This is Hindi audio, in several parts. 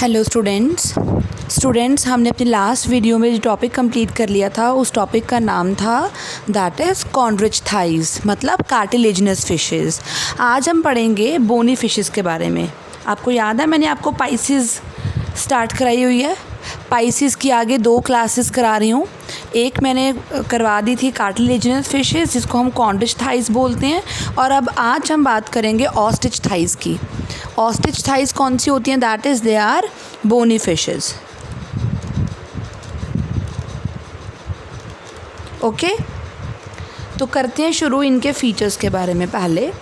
हेलो स्टूडेंट्स हमने अपनी लास्ट वीडियो में जो टॉपिक कंप्लीट कर लिया था उस टॉपिक का नाम था दैट इज़ कॉन्ड्रिच थाइज, मतलब कार्टिलेजिनस फिशेस। आज हम पढ़ेंगे बोनी फिशेस के बारे में। आपको याद है मैंने आपको पाइसिस स्टार्ट कराई हुई है। पाइसिस की आगे 2 क्लासेस करा रही हूँ। एक मैंने करवा दी थी कार्टिलेजिनस फिशेस जिसको हम कॉन्ड्रिच थाइज बोलते हैं, और अब आज हम बात करेंगे ऑस्ट्रिच थाइज की। ऑस्ट्रिच थाइज कौन सी होती हैं? That is they are bony fishes. Okay, तो करते हैं शुरू इनके फीचर्स के बारे में। पहले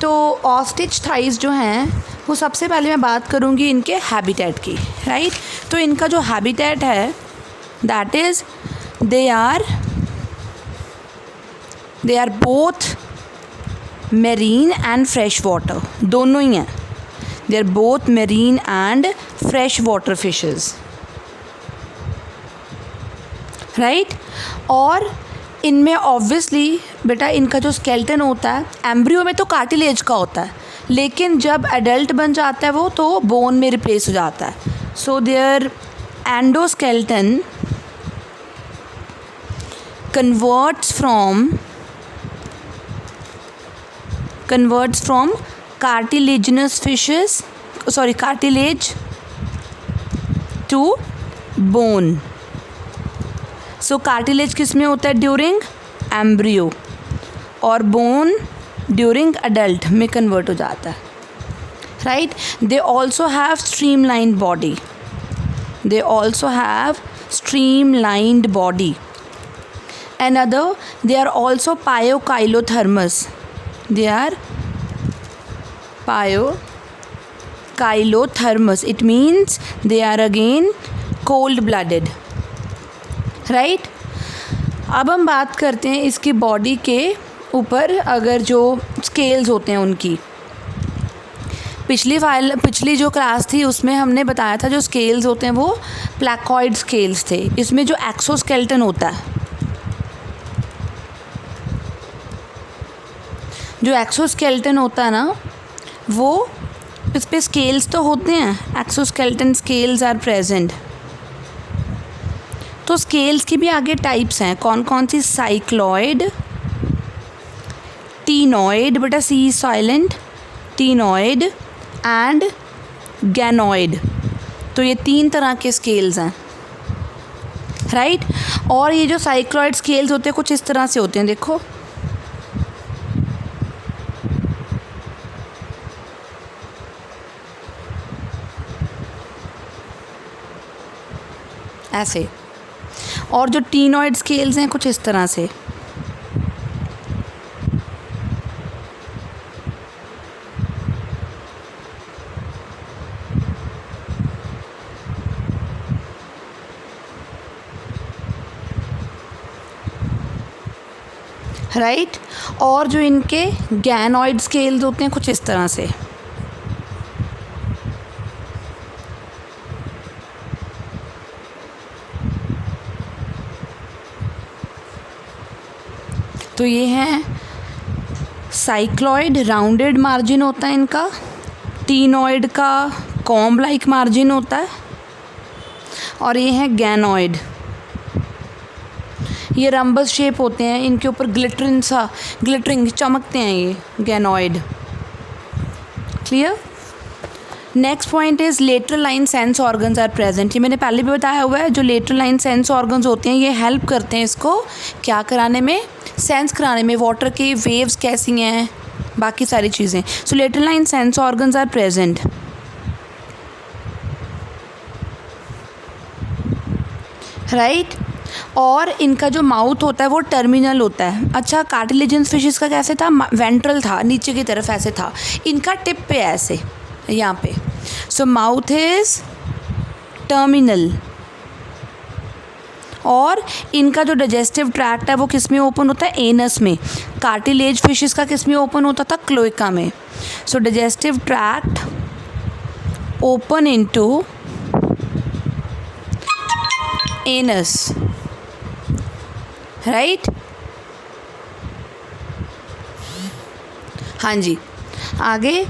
तो ऑस्ट्रिच थाइज जो हैं वो सबसे पहले मैं बात करूँगी इनके हैबिटेट की, राइट। तो इनका जो हैबिटेट है that is they are both marine and fresh water, दोनों ही हैं। They are both marine and fresh water fishes, right. और इनमें ऑब्वियसली बेटा इनका जो स्केलेटन होता है एम्ब्रियो में तो कार्टिलेज का होता है, लेकिन जब एडल्ट बन जाता है वो तो बोन में रिप्लेस हो जाता है। So their endoskeleton converts from cartilaginous fishes, cartilage to bone. So cartilage किस में होता है? ड्यूरिंग एम्ब्रियो, और बोन ड्यूरिंग अडल्ट में कन्वर्ट हो जाता है, right. They also have streamlined body. Another, they are also pyokylothermous. It means they are again cold-blooded, right? अब हम बात करते हैं इसकी बॉडी के ऊपर। अगर जो स्केल्स होते हैं उनकी, पिछली जो क्लास थी उसमें हमने बताया था जो स्केल्स होते हैं वो प्लैकॉइड स्केल्स थे। इसमें जो एक्सोस्केलेटन होता है, जो एक्सोस्केलेटन होता है ना, वो इस पे स्केल्स तो होते हैं, एक्सोस्केलेटन स्केल्स आर प्रेजेंट। तो स्केल्स की भी आगे टाइप्स हैं। कौन कौन सी? साइक्लॉइड, टीनॉइड, बेटा सी साइलेंट, टीनॉइड एंड गैनॉइड। तो ये 3 तरह के स्केल्स हैं, राइट। और ये जो साइक्लॉइड स्केल्स होते हैं कुछ इस तरह से होते हैं, देखो ऐसे। और जो टीनॉइड स्केल्स हैं कुछ इस तरह से। राइट। और जो इनके गैनॉइड स्केल्स होते हैं कुछ इस तरह से। तो ये हैं साइक्लॉइड, राउंडेड मार्जिन होता है इनका। टीनॉइड का कॉम्ब लाइक मार्जिन होता है। और ये हैं गैनॉइड, ये रंबस शेप होते हैं, इनके ऊपर ग्लिटरिंग चमकते हैं ये ganoid. Clear? Next point is lateral line sense organs are present. ये मैंने पहले भी बताया हुआ है। जो लेटरल लाइन सेंस ऑर्गन्स होते हैं ये हेल्प करते हैं इसको क्या कराने में? सेंस कराने में, वाटर के वेव्स कैसी हैं, बाकी सारी चीज़ें। So lateral line sense organs are present, right. और इनका जो माउथ होता है वो टर्मिनल होता है। अच्छा, कार्टिलेजिनस फिशेस का कैसे था? वेंट्रल था, नीचे की तरफ ऐसे था। इनका टिप पे ऐसे, यहाँ पे। सो माउथ इज टर्मिनल। और इनका जो डाइजेस्टिव ट्रैक्ट है वो किस में ओपन होता है? एनस में। कार्टिलेज फिशेस का किस में ओपन होता था? क्लोएका में। So digestive tract open into anus, right. हाँ जी, आगे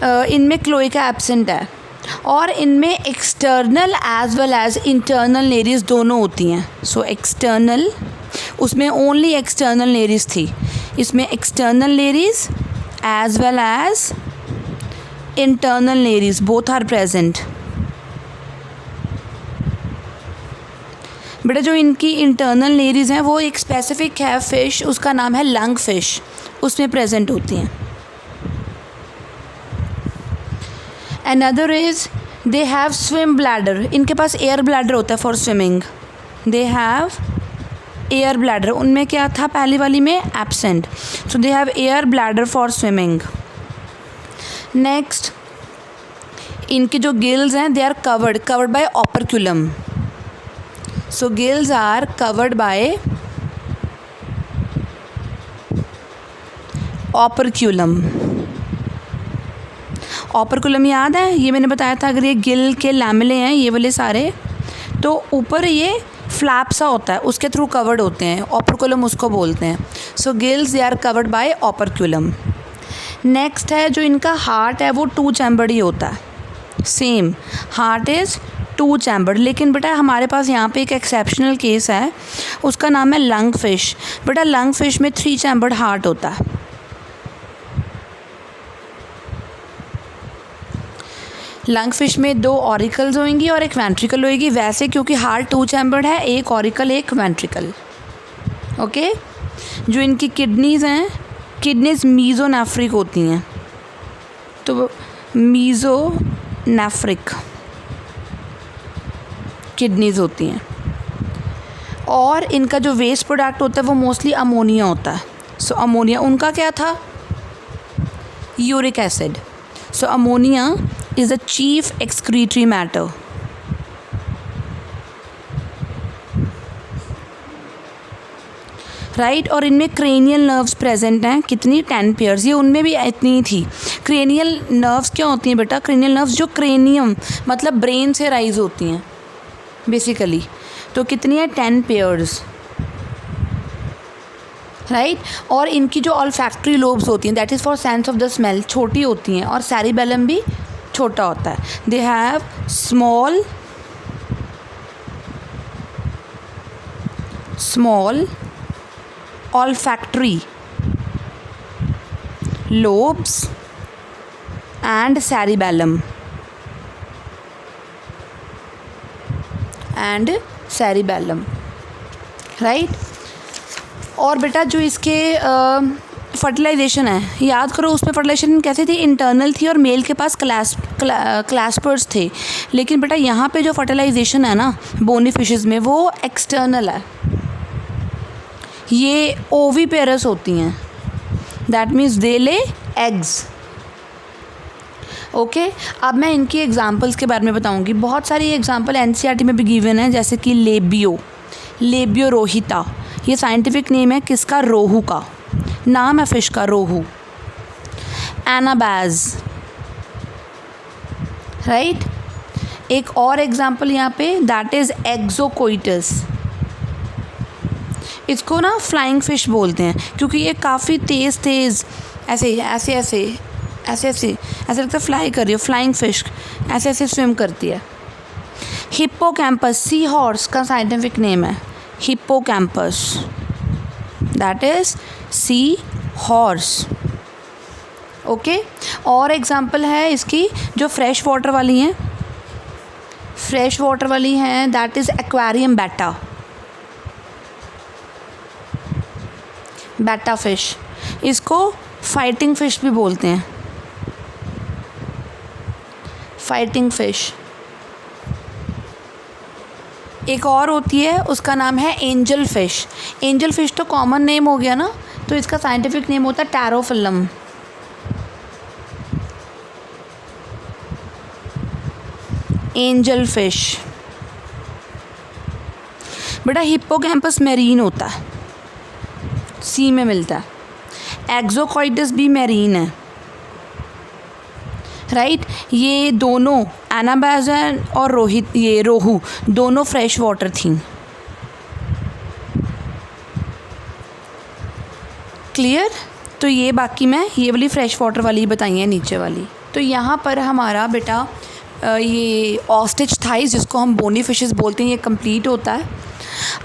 इनमें क्लोएका एब्सेंट है। और इनमें external as well as internal nares दोनों होती हैं. सो एक्सटर्नल, उसमें ओनली एक्सटर्नल नेरीज थी, इसमें external nares as well as internal nares both are present. बेटा जो इनकी इंटरनल नेरीज हैं वो एक स्पेसिफिक है फिश, उसका नाम है लंग फिश, उसमें प्रेजेंट होती हैं. Another is they have swim bladder. इनके पास एयर ब्लैडर होता है for swimming. They have air bladder. उनमें क्या था पहली वाली में? Absent. So they have air bladder for swimming. Next, इनके जो गिल्स हैं they are covered by operculum. So gills are covered by operculum. Operculum याद है, ये मैंने बताया था. अगर ये गिल के लैमेले हैं ये वाले सारे, तो ऊपर ये फ्लैप सा होता है, उसके थ्रू कवर्ड होते हैं, ऑपरकुलम उसको बोलते हैं. So gills they are covered by operculum. Next है जो इनका हार्ट है वो 2 चैम्बर्ड ही होता है. Same heart is 2 chambered. लेकिन बेटा हमारे पास यहाँ पे एक एक्सेप्शनल केस है, उसका नाम है लंग फिश. बेटा लंग फिश में 3 चैम्बर्ड हार्ट होता है. लंग फिश में 2 ऑरिकल्स होंगी और एक वेंट्रिकल होएगी. वैसे क्योंकि हार्ट 2 चैम्बर्ड है, एक ऑरिकल एक वेंट्रिकल. ओके. जो इनकी किडनीज़ हैं, किडनीज़ मीज़ोनेफ्रिक होती हैं. तो मीज़ोनेफ्रिक किडनीज़ होती हैं. और इनका जो वेस्ट प्रोडक्ट होता है वो मोस्टली अमोनिया होता है. सो अमोनिया उनका क्या था? Uric acid. So ammonia is the chief excretory matter. Right. और इनमें क्रेनियल नर्व्स प्रेजेंट हैं. कितनी? 10 पेयर्स. ये उनमें भी इतनी ही थी. क्रेनियल नर्व्स क्या होती हैं बेटा? क्रेनियल नर्व्स जो क्रेनियम मतलब ब्रेन से राइज होती हैं बेसिकली. तो कितनी है? 10 पेयर्स. राइट. और इनकी जो ऑल्फैक्टरी लोब्स होती हैं that is for sense of the smell, छोटी होती हैं. और सेरिबेलम भी छोटा होता है. They have small olfactory lobes and cerebellum right. और बेटा जो इसके फर्टिलाइजेशन है याद करो, उसमें फर्टिलाइजेशन कैसे थी? इंटरनल थी और मेल के पास क्लैस्पर्स थे. लेकिन बेटा यहाँ पे जो फर्टिलाइजेशन है ना बोनी फिशेस में वो एक्सटर्नल है. ये ओवीपेरस होती हैं. That means they lay eggs. Okay. अब मैं इनकी एग्जांपल्स के बारे में बताऊंगी. बहुत सारी एग्जांपल एनसीईआरटी में भी गिवन है, जैसे कि लेबियो रोहिता. ये साइंटिफिक नेम है किसका? रोहू का. नाम है फिश का रोहू. एनाबाज. राइट. एक और एग्जांपल यहाँ पे दैट इज़ एक्सोकोइटस. इसको ना फ्लाइंग फ़िश बोलते हैं क्योंकि ये काफ़ी तेज़ ऐसे लगता है फ्लाई कर रही हो. फ्लाइंग फ़िश ऐसे स्विम करती है. हिप्पोकैम्पस, सी हॉर्स का साइंटिफिक नेम है hippocampus. That is sea horse. Okay. और एग्जांपल है इसकी जो फ्रेश वाटर वाली हैं that is aquarium betta fish. इसको फाइटिंग फ़िश भी बोलते हैं. Fighting fish. एक और होती है उसका नाम है एंजल फ़िश. एंजल फ़िश तो कॉमन नेम हो गया ना, तो इसका साइंटिफिक नेम होता है टैरोफिलम. Angel fish. बेटा हिप्पोकैम्पस मैरीन होता है, सी में मिलता है. एक्सोकोइटस भी मैरीन है. राइट. ये दोनों एनाबाजन और रोहू दोनों फ्रेश वाटर थी. क्लियर. तो ये बाकी मैं ये वाली फ्रेश वाटर वाली बताई है नीचे वाली. तो यहाँ पर हमारा बेटा ये ऑस्टिच थाइस जिसको हम बोनी फिशेस बोलते हैं, ये कंप्लीट होता है।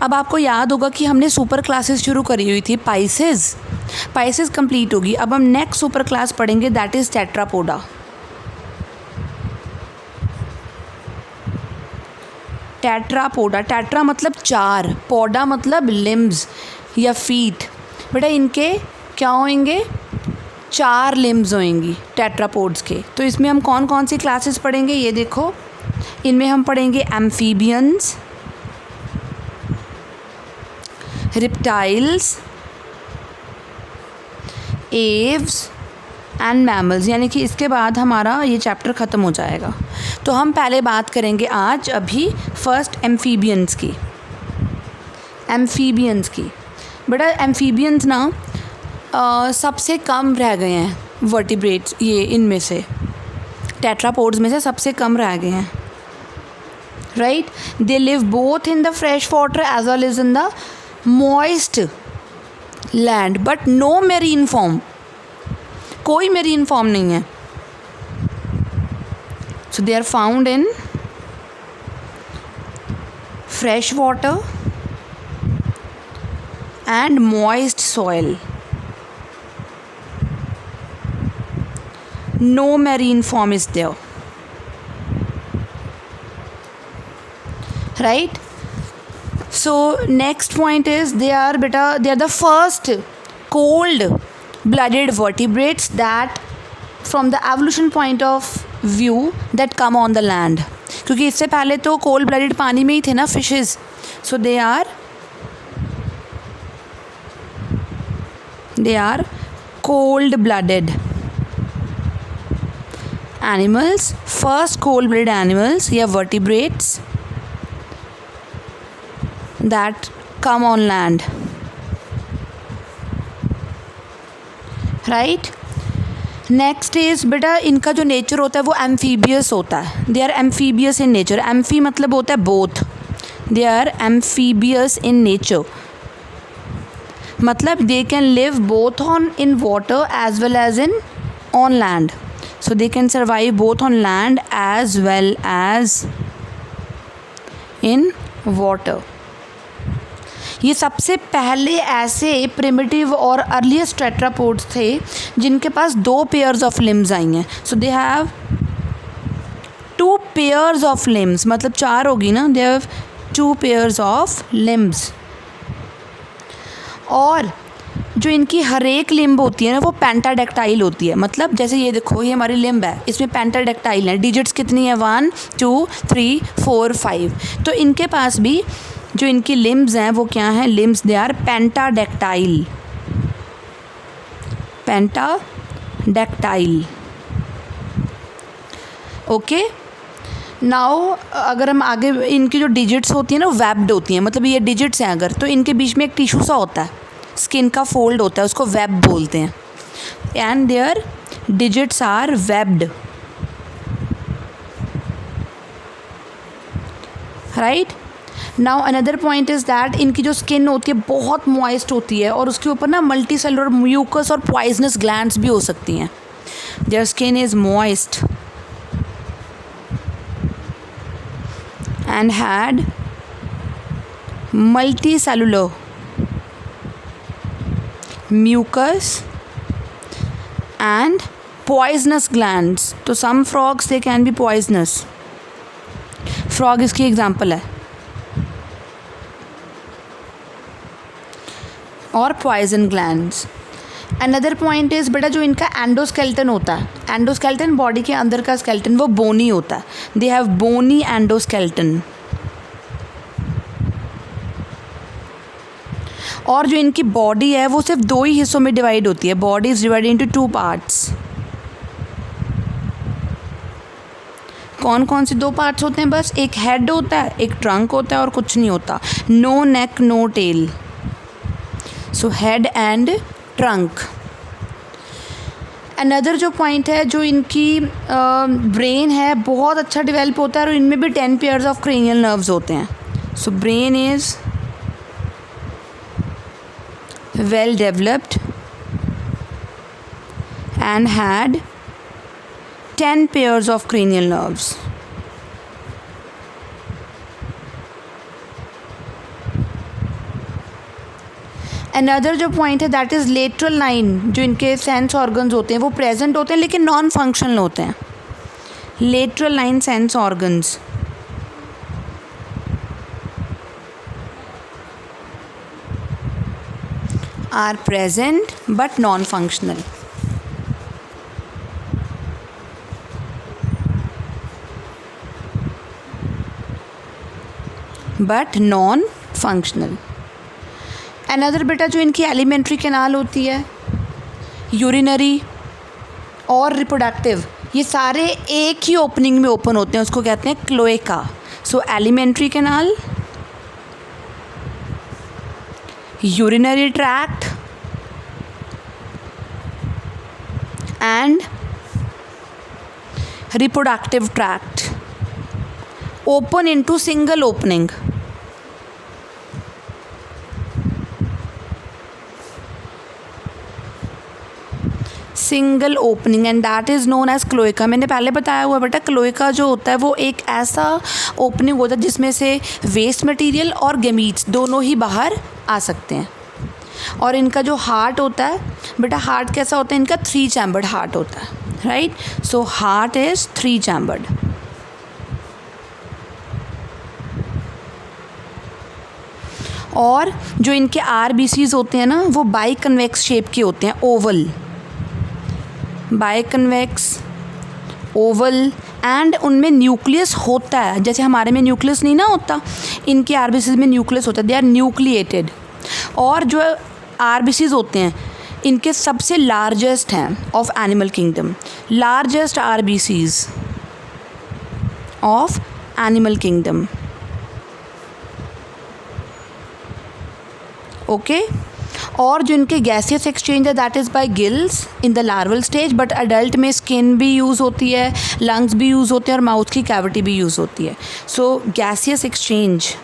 अब आपको याद होगा कि हमने सुपर क्लासेस शुरू करी हुई थी, पाइसेस कंप्लीट होगी। अब हम नेक्स्ट सुपर क्लास पढ़ेंगे, that is Tetrapoda. Tetrapoda, tetra मतलब 4, पोडा मतलब लिम्स या फीट। बेटा इनके क्या होंगे, 4 लिम्स होंगी टेट्रापोड्स के। तो इसमें हम कौन कौन सी क्लासेस पढ़ेंगे, ये देखो। इनमें हम पढ़ेंगे amphibians, reptiles, Aves and mammals, यानी कि इसके बाद हमारा ये चैप्टर ख़त्म हो जाएगा। तो हम पहले बात करेंगे आज अभी फर्स्ट एम्फीबियंस की। बेटा एम्फीबियंस ना सबसे कम रह गए हैं वर्टिब्रेट्स, ये इनमें से टेट्रापोड्स में से सबसे कम रह गए हैं, right. They live both in the fresh water as well as in the moist land, but no marine form, कोई मेरीन फॉर्म नहीं है। So they are found in fresh water and moist soil, no marine form is there, right? So next point is they are the first cold blooded vertebrates that from the evolution point of view that come on the land, क्योंकि इससे पहले तो cold blooded पानी में ही थे ना fishes, so they are cold blooded animals, first cold-blooded animals या vertebrates that come on land, right? Next is बेटा इनका जो नेचर होता है वो एम्फीबियस होता है। They are amphibious in nature, amphi मतलब होता है both, they are amphibious in nature, मतलब they can live both on in water as well as in on land. So they can survive both on land as well as in water. ये सबसे पहले ऐसे प्रिमिटिव और अर्लीस्ट टेट्रापोड्स थे जिनके पास 2 पेयर्स ऑफ लिम्स आई हैं। So they have 2 pairs of limbs, मतलब 4 होगी ना, they have 2 pairs of limbs. और जो इनकी हर एक लिम्ब होती है ना वो पेंटाडेक्टाइल होती है, मतलब जैसे ये देखो ये हमारी लिम्ब है, इसमें पेंटाडेक्टाइल है, डिजिट्स कितनी है 1 2 3 4 5। तो इनके पास भी जो इनकी लिम्ब्स हैं वो क्या हैं, limbs they are pentadactyl, okay. Now अगर हम आगे, इनकी जो डिजिट्स होती हैं ना वेब्ड होती हैं, मतलब ये डिजिट्स हैं अगर, तो इनके बीच में एक टिश्यू सा होता है, स्किन का फोल्ड होता है, उसको वेब बोलते हैं, and their digits are webbed, right. Now another point is that इनकी जो स्किन होती है बहुत मॉइस्ट होती है और उसके ऊपर ना मल्टी सेलुलर म्यूकस और पॉइजनस ग्लैंड्स भी हो सकती हैं। Their skin is moist and had multicellular mucus and poisonous glands. तो some frogs they can be poisonous. Frog इसकी एग्जाम्पल है, और poison glands. Another point is बेटा जो इनका एंडोस्केल्टन होता है, एंडोस्केल्टन बॉडी के अंदर का स्केल्टन वो बोनी होता है, दे हैव बोनी एंडोस्केल्टन। और जो इनकी बॉडी है वो सिर्फ 2 ही हिस्सों में डिवाइड होती है, body is divided into 2 parts. कौन कौन से 2 पार्ट्स होते हैं, बस एक हेड होता है, एक ट्रंक होता है और कुछ नहीं होता, no neck no tail, so head and trunk. Another जो पॉइंट है, जो इनकी ब्रेन है बहुत अच्छा डेवलप होता है और इनमें भी 10 पेयर्स ऑफ क्रेनियल नर्व्स होते हैं। So brain is well developed and had 10 pairs of cranial nerves. Another जो पॉइंट है दैट इज़ लेटरल लाइन, जो इनके सेंस ऑर्गन्स होते हैं वो प्रेजेंट होते हैं लेकिन नॉन फंक्शनल होते हैं. Lateral line sense organs are present but non-functional. But non-functional. Another बेटा जो इनकी एलिमेंट्री कैनाल होती है, यूरिनरी और रिप्रोडक्टिव, ये सारे एक ही ओपनिंग में ओपन होते हैं, उसको कहते हैं cloaca. So alimentary canal, urinary tract and reproductive tract open into single opening. Single opening and that is known as cloaca. मैंने पहले बताया हुआ बेटा, क्लोएका जो होता है वो एक ऐसा ओपनिंग होता है जिसमें से वेस्ट मटेरियल और गैमीट्स दोनों ही बाहर आ सकते हैं. और इनका जो हार्ट होता है बेटा, हार्ट कैसा होता है इनका, 3 चैम्बर्ड हार्ट होता है, right. So heart is 3 chambered. और जो इनके RBCs होते हैं ना वो बाई कन्वेक्स शेप के होते हैं, Oval, by convex, Oval, and उनमें न्यूक्लियस होता है. जैसे हमारे में न्यूक्लियस नहीं ना होता, इनके RBCs में न्यूक्लियस होता है, दे आर न्यूक्लिएटेड. और जो RBCs होते हैं इनके सबसे लार्जेस्ट हैं of animal kingdom, largest RBCs of animal kingdom. Okay. और जो इनके गैसियस एक्सचेंज है that is by gills in the larval stage, but adult में स्किन भी यूज़ होती है, लंग्स भी यूज़ होते हैं और माउथ की कैविटी भी यूज़ होती है. So gaseous exchange,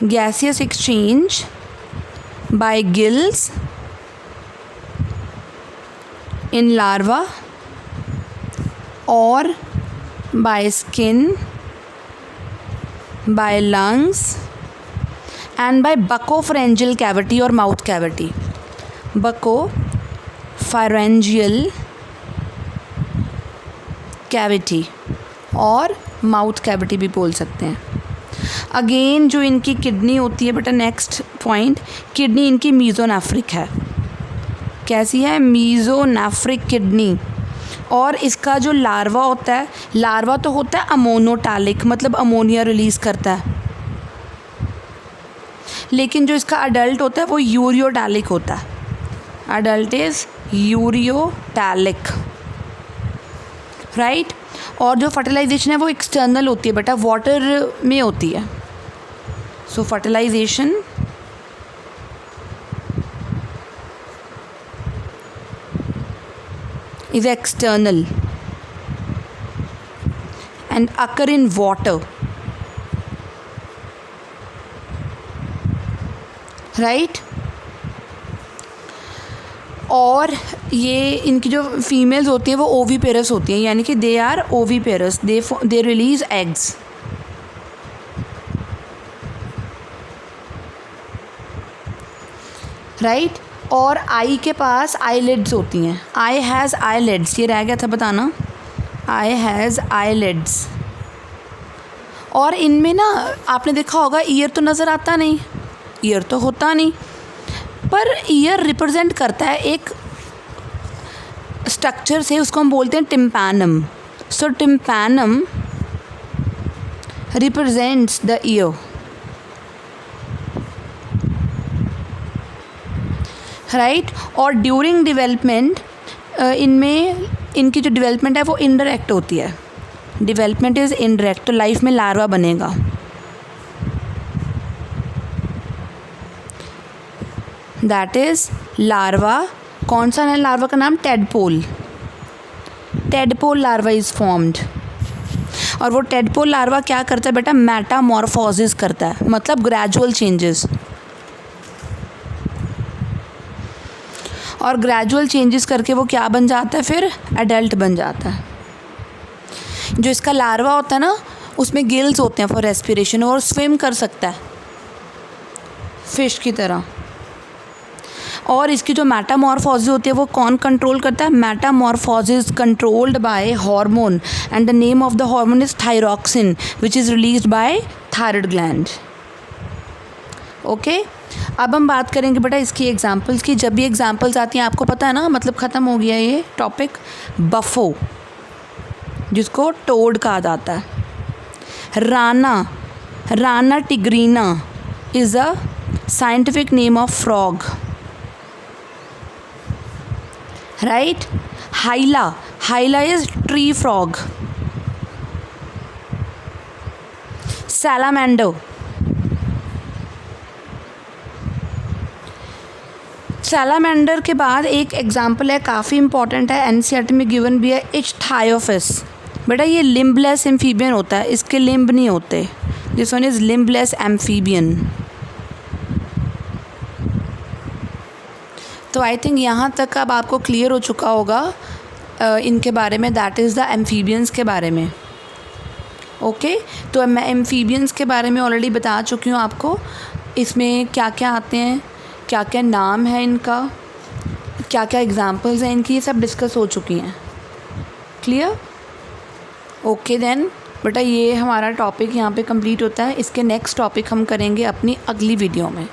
gaseous exchange by gills in larva or by skin, by lungs and by buccopharyngeal cavity or mouth cavity. Buccopharyngeal cavity और माउथ कैविटी भी बोल सकते हैं. अगेन जो इनकी किडनी होती है बेटा, नेक्स्ट पॉइंट, किडनी इनकी मीज़ोनेफ्रिक है. कैसी है? मीज़ोनेफ्रिक किडनी. और इसका जो लार्वा होता है, लार्वा तो होता है अमोनोटैलिक, मतलब अमोनिया रिलीज़ करता है, लेकिन जो इसका अडल्ट होता है वो यूरियोटैलिक होता है. Adult is ureotelic, right. और जो फर्टिलाइजेशन है वो एक्सटर्नल होती है बेटा, वाटर में होती है. सो fertilisation is external and occur in water, right. और ये इनकी जो फीमेल्स होती हैं वो ओवीपेरस होती हैं, यानी कि they are oviparous, they release eggs. Right. और आई के पास आईलिड्स होती हैं. आई हैज़ आईलिड्स, ये रह गया था बताना, आई हैज़ आईलिड्स. और इनमें ना आपने देखा होगा ईयर तो नज़र आता नहीं, ईयर तो होता नहीं, पर ईयर रिप्रेजेंट करता है एक स्ट्रक्चर से, उसको हम बोलते हैं tympanum. So tympanum represents the year, right. और ड्यूरिंग डेवलपमेंट इनमें इनकी जो डेवलपमेंट है वो इनडायरेक्ट होती है. Development is indirect. तो लाइफ में लार्वा बनेगा. That is larva. कौन सा है लार्वा का नाम? Tadpole. Tadpole larva is formed. और वो टेडपोल लार्वा क्या करता है बेटा? मेटामॉर्फोसिस करता है, मतलब ग्रेजुअल चेंजेस. और ग्रेजुअल चेंजेस करके वो क्या बन जाता है? फिर एडल्ट बन जाता है. जो इसका लार्वा होता है ना उसमें गिल्स होते हैं फॉर रेस्पिरेशन और स्विम कर सकता है फिश की तरह। और इसकी जो मेटामॉर्फोसिस होती है वो कौन कंट्रोल करता है? Metamorphosis controlled by hormone and the name of the hormone is thyroxine which is released by thyroid gland. Okay, अब हम बात करेंगे बेटा इसकी एग्जांपल्स की। जब भी एग्जांपल्स आती हैं आपको पता है ना, मतलब ख़त्म हो गया ये टॉपिक। बफो जिसको टोड कहा जाता है। Rana tigrina is a scientific name of frog, right. हाइला is tree frog. Salamander के बाद एक एग्जाम्पल है, काफ़ी इंपॉर्टेंट है, एनसीईआरटी में गिवन भी है, इच्थायोफिस। बेटा ये लिम्बलेस एम्फीबियन होता है, इसके लिम्ब नहीं होते। This one is limbless amphibian. तो आई थिंक यहाँ तक अब आपको क्लियर हो चुका होगा इनके बारे में, दैट इज़ द एम्फीबियंस के बारे में। ओके, तो मैं एम्फीबियंस के बारे में ऑलरेडी बता चुकी हूँ आपको। इसमें क्या क्या आते हैं, क्या क्या नाम है इनका, क्या क्या एग्जांपल्स हैं इनकी, ये सब डिस्कस हो चुकी हैं। क्लियर? ओके देन बेटा ये हमारा टॉपिक यहाँ पे कंप्लीट होता है। इसके नेक्स्ट टॉपिक हम करेंगे अपनी अगली वीडियो में।